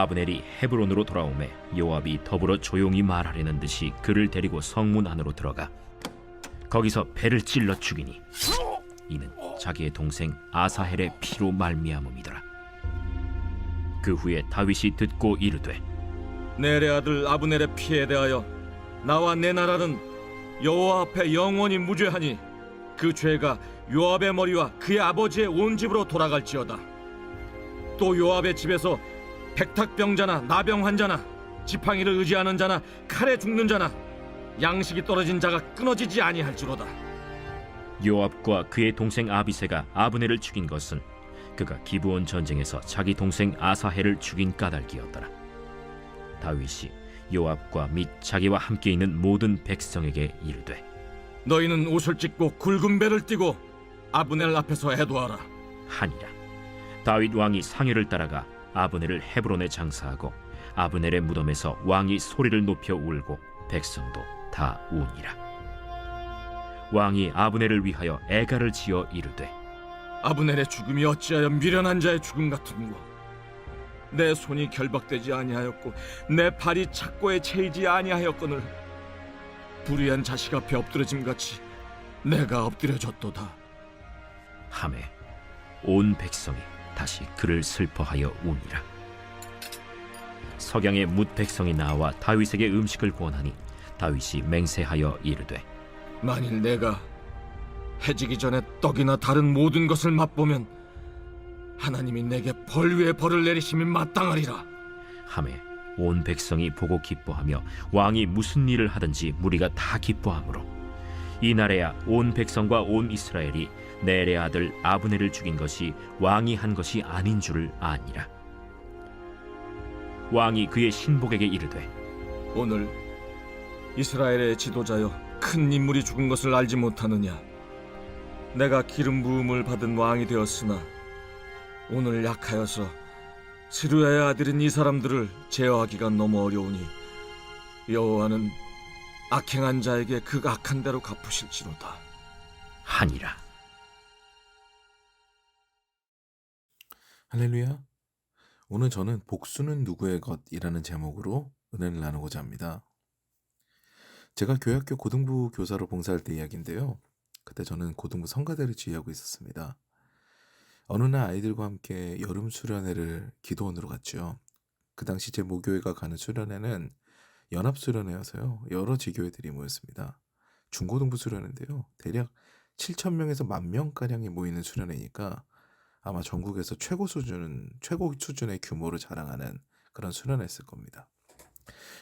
아브넬이 헤브론으로 돌아오매 요압이 더불어 조용히 말하려는 듯이 그를 데리고 성문 안으로 들어가 거기서 배를 찔러 죽이니 이는 자기의 동생 아사헬의 피로 말미암음이더라. 그 후에 다윗이 듣고 이르되 넬의 아들 아브넬의 피에 대하여 나와 내 나라는 여호와 앞에 영원히 무죄하니 그 죄가 요압의 머리와 그의 아버지의 온 집으로 돌아갈지어다. 또 요압의 집에서 백탁병자나 나병 환자나 지팡이를 의지하는 자나 칼에 죽는 자나 양식이 떨어진 자가 끊어지지 아니할지로다. 요압과 그의 동생 아비새가 아브넬을 죽인 것은 그가 기브온 전쟁에서 자기 동생 아사헬을 죽인 까닭이었더라. 다윗이 요압과 및 자기와 함께 있는 모든 백성에게 이르되 너희는 옷을 찢고 굵은 배를 띠고 아브넬 앞에서 애도하라 하니라. 다윗 왕이 상회를 따라가 아브넬을 헤브론에 장사하고 아브넬의 무덤에서 왕이 소리를 높여 울고 백성도 다 우니라. 왕이 아브넬을 위하여 애가를 지어 이르되 아브넬의 죽음이 어찌하여 미련한 자의 죽음 같은고. 내 손이 결박되지 아니하였고 내 발이 착고에 채이지 아니하였거늘 불의한 자식 앞에 엎드려짐같이 내가 엎드려졌도다. 하매 온 백성이 다시 그를 슬퍼하여 우니라. 석양의 뭇 백성이 나와 다윗에게 음식을 권하니 다윗이 맹세하여 이르되 만일 내가 해지기 전에 떡이나 다른 모든 것을 맛보면 하나님이 내게 벌 위에 벌을 내리심이 마땅하리라. 하매 온 백성이 보고 기뻐하며 왕이 무슨 일을 하든지 무리가 다 기뻐하므로 이날에야 온 백성과 온 이스라엘이 넬의 아들 아브넬을 죽인 것이 왕이 한 것이 아닌 줄을 아니라. 왕이 그의 신복에게 이르되 오늘 이스라엘의 지도자여 큰 인물이 죽은 것을 알지 못하느냐. 내가 기름 부음을 받은 왕이 되었으나 오늘 약하여서 스루야의 아들인 이 사람들을 제어하기가 너무 어려우니 여호와는 악행한 자에게 그 악한 대로 갚으실지로다 하니라. 할렐루야. 오늘 저는 복수는 누구의 것이라는 제목으로 은혜를 나누고자 합니다. 제가 교회학교 고등부 교사로 봉사할 때 이야기인데요. 그때 저는 고등부 성가대를 지휘하고 있었습니다. 어느 날 아이들과 함께 여름 수련회를 기도원으로 갔죠. 그 당시 제 모교회가 가는 수련회는 연합수련회여서요. 여러 지교회들이 모였습니다. 중고등부 수련회인데요. 대략 7,000명에서 10,000명가량이 모이는 수련회니까 아마 전국에서 최고 수준의 규모를 자랑하는 그런 수련회였을 겁니다.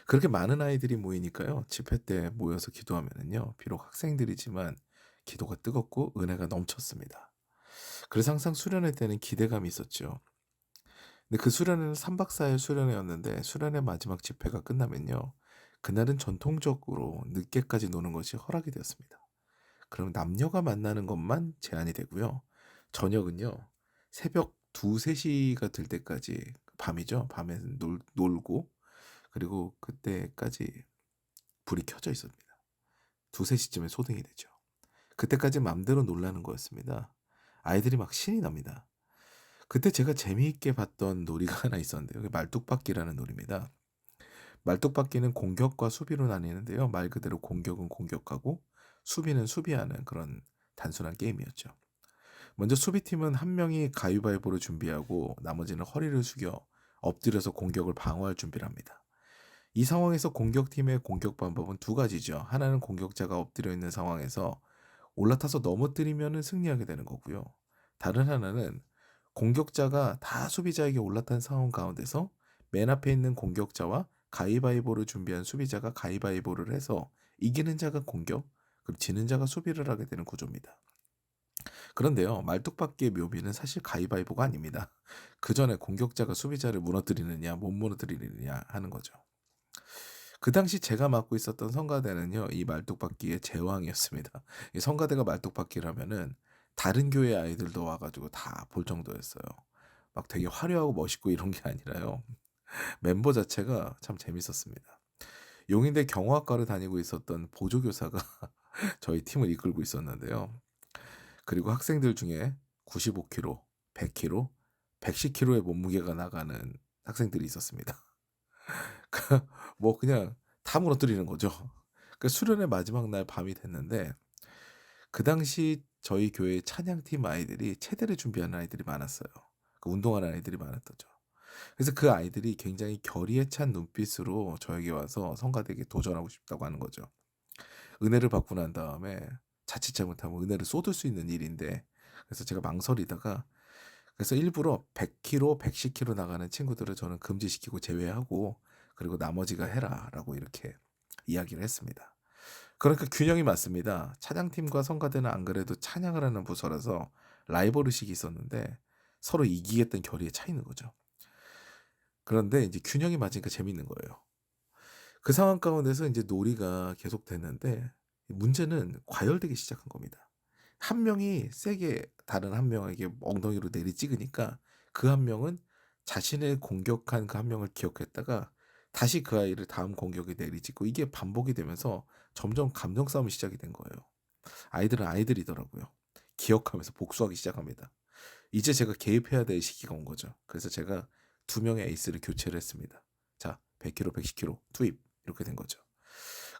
그렇게 많은 아이들이 모이니까요. 집회 때 모여서 기도하면은요. 비록 학생들이지만 기도가 뜨겁고 은혜가 넘쳤습니다. 그래서 항상 수련회 때는 기대감이 있었죠. 근데 그 수련회는 3박 4일 수련회였는데 수련회 마지막 집회가 끝나면요. 그날은 전통적으로 늦게까지 노는 것이 허락이 되었습니다. 그럼 남녀가 만나는 것만 제한이 되고요. 저녁은요. 새벽 2, 3시가 될 때까지 밤이죠. 밤에 놀고 그리고 그때까지 불이 켜져 있습니다. 2, 3시쯤에 소등이 되죠. 그때까지 맘대로 놀라는 거였습니다. 아이들이 막 신이 납니다. 그때 제가 재미있게 봤던 놀이가 하나 있었는데요. 그게 말뚝박기라는 놀이입니다. 말뚝박기는 공격과 수비로 나뉘는데요. 말 그대로 공격은 공격하고 수비는 수비하는 그런 단순한 게임이었죠. 먼저 수비팀은 한 명이 가위바위보를 준비하고 나머지는 허리를 숙여 엎드려서 공격을 방어할 준비를 합니다. 이 상황에서 공격팀의 공격 방법은 두 가지죠. 하나는 공격자가 엎드려 있는 상황에서 올라타서 넘어뜨리면 승리하게 되는 거고요. 다른 하나는 공격자가 다 수비자에게 올라탄 상황 가운데서 맨 앞에 있는 공격자와 가위바위보를 준비한 수비자가 가위바위보를 해서 이기는 자가 공격, 그리고 지는 자가 수비를 하게 되는 구조입니다. 그런데요. 말뚝박기의 묘미는 사실 가위바위보가 아닙니다. 그 전에 공격자가 수비자를 무너뜨리느냐 못 무너뜨리느냐 하는 거죠. 그 당시 제가 맡고 있었던 성가대는요. 이 말뚝박기의 제왕이었습니다. 이 성가대가 말뚝박기를 하면은 다른 교회 아이들도 와가지고 다 볼 정도였어요. 막 되게 화려하고 멋있고 이런 게 아니라요. 멤버 자체가 참 재밌었습니다. 용인대 경호학과를 다니고 있었던 보조교사가 저희 팀을 이끌고 있었는데요. 그리고 학생들 중에 95kg, 100kg, 110kg의 몸무게가 나가는 학생들이 있었습니다. 뭐 그냥 다 무너뜨리는 거죠. 그 수련의 마지막 날 밤이 됐는데 그 당시 저희 교회 찬양팀 아이들이 체대를 준비하는 아이들이 많았어요. 그 운동하는 아이들이 많았더죠. 그래서 그 아이들이 굉장히 결의에 찬 눈빛으로 저에게 와서 성가대에게 도전하고 싶다고 하는 거죠. 은혜를 받고 난 다음에 자칫 잘못하면 은혜를 쏟을 수 있는 일인데 그래서 제가 망설이다가 그래서 일부러 100km, 110km 나가는 친구들을 저는 금지시키고 제외하고 그리고 나머지가 해라라고 이렇게 이야기를 했습니다. 그러니까 균형이 맞습니다. 찬양팀과 성가대는 안 그래도 찬양을 하는 부서라서 라이벌 의식이 있었는데 서로 이기겠다는 결의에 차 있는 거죠. 그런데 이제 균형이 맞으니까 재밌는 거예요. 그 상황 가운데서 이제 놀이가 계속됐는데 문제는 과열되기 시작한 겁니다. 한 명이 세게 다른 한 명에게 엉덩이로 내리찍으니까 그 한 명은 자신의 공격한 그 한 명을 기억했다가 다시 그 아이를 다음 공격에 내리찍고 이게 반복이 되면서 점점 감정 싸움이 시작이 된 거예요. 아이들은 아이들이더라고요. 기억하면서 복수하기 시작합니다. 이제 제가 개입해야 될 시기가 온 거죠. 그래서 제가 두 명의 에이스를 교체를 했습니다. 자, 100km, 110km 투입 이렇게 된 거죠.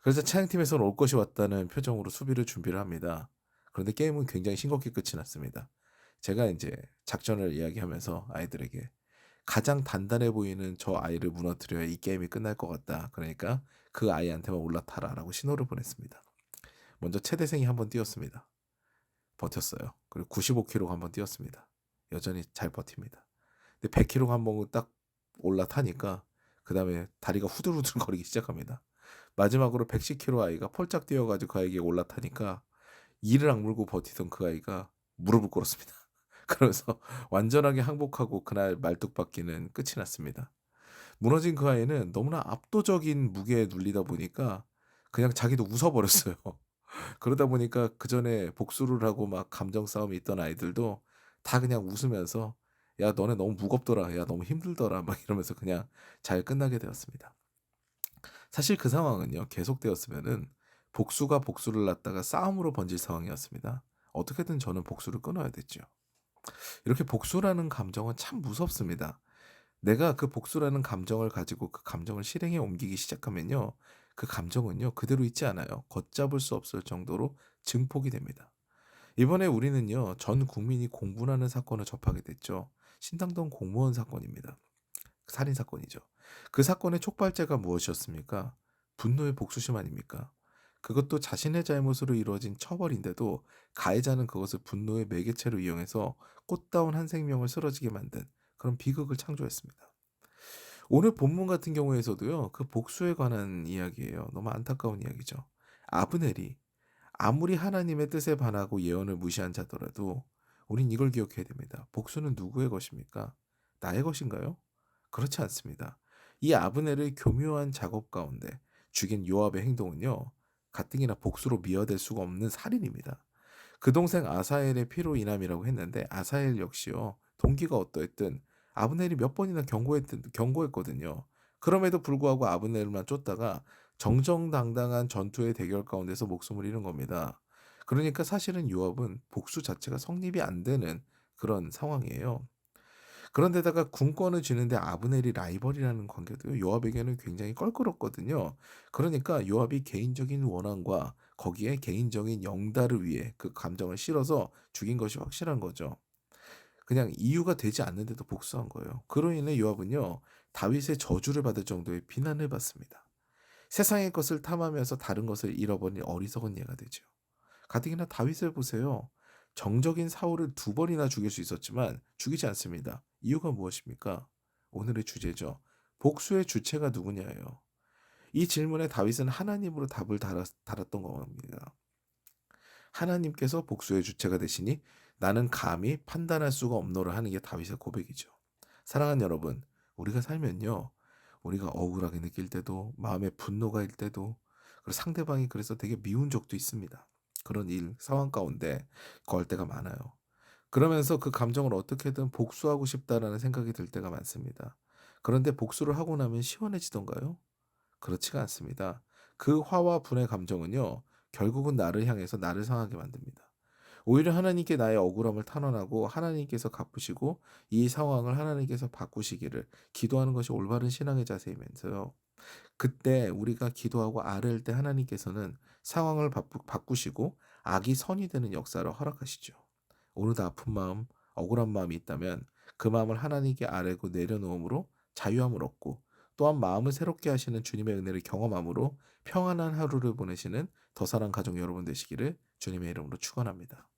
그래서 차양팀에서는 올 것이 왔다는 표정으로 수비를 준비를 합니다. 그런데 게임은 굉장히 싱겁게 끝이 났습니다. 제가 이제 작전을 이야기하면서 아이들에게 가장 단단해 보이는 저 아이를 무너뜨려야 이 게임이 끝날 것 같다. 그러니까 그 아이한테만 올라타라라고 신호를 보냈습니다. 먼저 최대생이 한번 뛰었습니다. 버텼어요. 그리고 95km가 한번 뛰었습니다. 여전히 잘 버팁니다. 근데 100km가 한번 딱 올라타니까 그 다음에 다리가 후들후들 거리기 시작합니다. 마지막으로 110km 아이가 펄짝 뛰어가지고 그 아이에게 올라타니까 이를 악물고 버티던 그 아이가 무릎을 꿇었습니다. 그래서 완전하게 항복하고 그날 말뚝박기는 끝이 났습니다. 무너진 그 아이는 너무나 압도적인 무게에 눌리다 보니까 그냥 자기도 웃어버렸어요. 그러다 보니까 그 전에 복수를 하고 막 감정 싸움이 있던 아이들도 다 그냥 웃으면서 야 너네 너무 무겁더라, 야 너무 힘들더라 막 이러면서 그냥 잘 끝나게 되었습니다. 사실 그 상황은요 계속되었으면은 복수가 복수를 낳다가 싸움으로 번질 상황이었습니다. 어떻게든 저는 복수를 끊어야 됐죠. 이렇게 복수라는 감정은 참 무섭습니다. 내가 그 복수라는 감정을 가지고 그 감정을 실행에 옮기기 시작하면요. 그 감정은요. 그대로 있지 않아요. 걷잡을 수 없을 정도로 증폭이 됩니다. 이번에 우리는요. 전 국민이 공분하는 사건을 접하게 됐죠. 신당동 공무원 사건입니다. 살인 사건이죠. 그 사건의 촉발제가 무엇이었습니까? 분노의 복수심 아닙니까? 그것도 자신의 잘못으로 이루어진 처벌인데도 가해자는 그것을 분노의 매개체로 이용해서 꽃다운 한 생명을 쓰러지게 만든 그런 비극을 창조했습니다. 오늘 본문 같은 경우에서도요, 그 복수에 관한 이야기예요. 너무 안타까운 이야기죠. 아브넬이 아무리 하나님의 뜻에 반하고 예언을 무시한 자더라도 우린 이걸 기억해야 됩니다. 복수는 누구의 것입니까? 나의 것인가요? 그렇지 않습니다. 이 아브넬의 교묘한 작업 가운데 죽인 요압의 행동은요, 가뜩이나 복수로 미화될 수가 없는 살인입니다. 그 동생 아사엘의 피로 인함이라고 했는데 아사엘 역시요, 동기가 어떠했든 아브넬이 몇 번이나 경고했거든요. 그럼에도 불구하고 아브넬만 쫓다가 정정당당한 전투의 대결 가운데서 목숨을 잃은 겁니다. 그러니까 사실은 요압은 복수 자체가 성립이 안 되는 그런 상황이에요. 그런데다가 군권을 쥐는데 아브넬이 라이벌이라는 관계도 요압에게는 굉장히 껄끄럽거든요. 그러니까 요압이 개인적인 원한과 거기에 개인적인 영달을 위해 그 감정을 실어서 죽인 것이 확실한 거죠. 그냥 이유가 되지 않는데도 복수한 거예요. 그로 인해 요압은요, 다윗의 저주를 받을 정도의 비난을 받습니다. 세상의 것을 탐하면서 다른 것을 잃어버린 어리석은 예가 되죠. 가뜩이나 다윗을 보세요. 정적인 사울을 2번이나 죽일 수 있었지만 죽이지 않습니다. 이유가 무엇입니까? 오늘의 주제죠. 복수의 주체가 누구냐예요. 이 질문에 다윗은 하나님으로 답을 달았던 겁니다. 하나님께서 복수의 주체가 되시니 나는 감히 판단할 수가 없노라 하는 게 다윗의 고백이죠. 사랑하는 여러분, 우리가 살면요, 우리가 억울하게 느낄 때도 마음에 분노가 일 때도 그리고 상대방이 그래서 되게 미운 적도 있습니다. 그런 상황 가운데 거할 때가 많아요. 그러면서 그 감정을 어떻게든 복수하고 싶다라는 생각이 들 때가 많습니다. 그런데 복수를 하고 나면 시원해지던가요? 그렇지가 않습니다. 그 화와 분의 감정은요, 결국은 나를 향해서 나를 상하게 만듭니다. 오히려 하나님께 나의 억울함을 탄원하고 하나님께서 갚으시고 이 상황을 하나님께서 바꾸시기를 기도하는 것이 올바른 신앙의 자세이면서요. 그때 우리가 기도하고 아뢰을 때 하나님께서는 상황을 바꾸시고 악이 선이 되는 역사를 허락하시죠. 오늘도 아픈 마음, 억울한 마음이 있다면 그 마음을 하나님께 아뢰고 내려놓음으로 자유함을 얻고 또한 마음을 새롭게 하시는 주님의 은혜를 경험함으로 평안한 하루를 보내시는 더 사랑 가족 여러분 되시기를 주님의 이름으로 축원합니다.